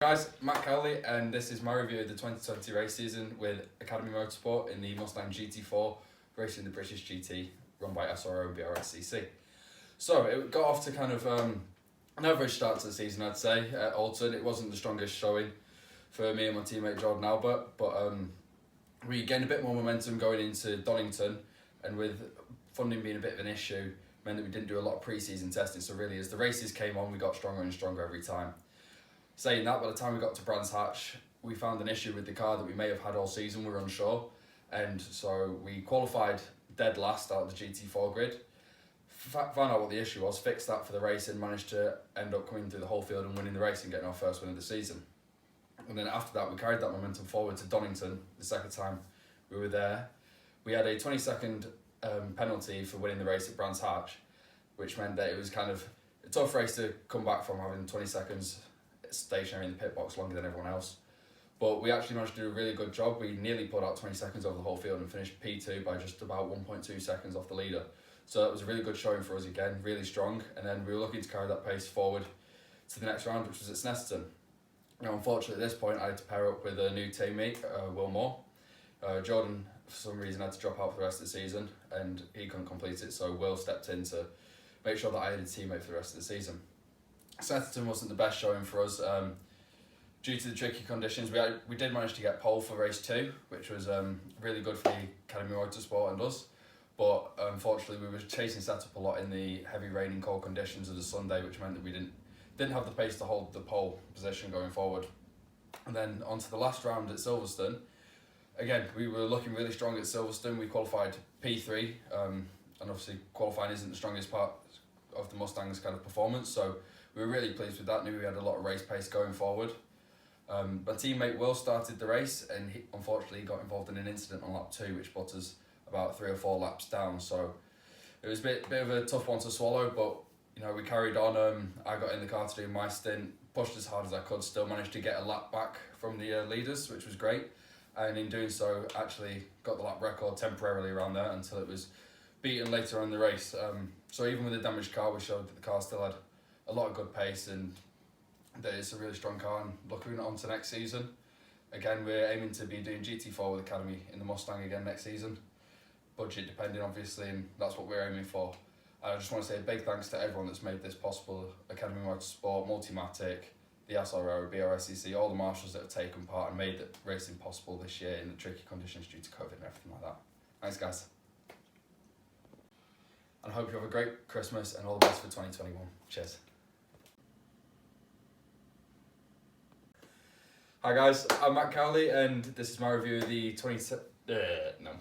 Guys, Matt Cowley, and this is my review of the 2020 race season with Academy Motorsport in the Mustang GT4, racing the British GT, run by SRO and BRSCC. So it got off to kind of an average start to the season, I'd say. At Alton, it wasn't the strongest showing for me and my teammate Jordan Albert, but we gained a bit more momentum going into Donington, and with funding being a bit of an issue, meant that we didn't do a lot of pre-season testing. So really, as the races came on, we got stronger and stronger every time. Saying that, by the time we got to Brands Hatch, we found an issue with the car that we may have had all season. We were unsure, and so we qualified dead last out of the GT4 grid. Found out what the issue was, fixed that for the race, and managed to end up coming through the whole field and winning the race and getting our first win of the season. And then after that, we carried that momentum forward to Donington the second time we were there. We had a 20-second penalty for winning the race at Brands Hatch, which meant that it was kind of a tough race to come back from, having 20 seconds stationary in the pit box longer than everyone else. But we actually managed to do a really good job. We nearly put out 20 seconds over the whole field and finished P2 by just about 1.2 seconds off the leader. So that was a really good showing for us again, really strong. And then we were looking to carry that pace forward to the next round, which was at Snetterton. Now, unfortunately, at this point, I had to pair up with a new teammate, Will Moore. Jordan, for some reason, had to drop out for the rest of the season, and he couldn't complete it, so Will stepped in to make sure that I had a teammate for the rest of the season. Snetterton wasn't the best showing for us. Due to the tricky conditions, we did manage to get pole for race 2, which was really good for the Academy Motorsport and us. But unfortunately, we were chasing setup a lot in the heavy rain and cold conditions of the Sunday, which meant that we didn't have the pace to hold the pole position going forward. And then onto the last round at Silverstone. Again, we were looking really strong at Silverstone. We qualified P3, and obviously qualifying isn't the strongest part of the Mustang's kind of performance, so we were really pleased with that. Knew we had a lot of race pace going forward. My teammate Will started the race, and he unfortunately got involved in an incident on lap 2, which put us about 3 or 4 laps down. So it was a bit of a tough one to swallow, but we carried on. I got in the car to do my stint, pushed as hard as I could, still managed to get a lap back from the leaders, which was great. And in doing so, actually got the lap record temporarily around there until it was beaten later on in the race. So even with a damaged car, we showed that the car still had a lot of good pace, and that it's a really strong car. And looking on to next season, again, we're aiming to be doing GT4 with Academy in the Mustang again next season. Budget depending, obviously, and that's what we're aiming for. I just want to say a big thanks to everyone that's made this possible: Academy Motorsport, Multimatic, the SRO, BRSCC, all the marshals that have taken part and made the racing possible this year in the tricky conditions due to COVID and everything like that. Thanks, guys. And I hope you have a great Christmas and all the best for 2021. Cheers. Hi guys, I'm Matt Cowley, and this is my review of the 20... no.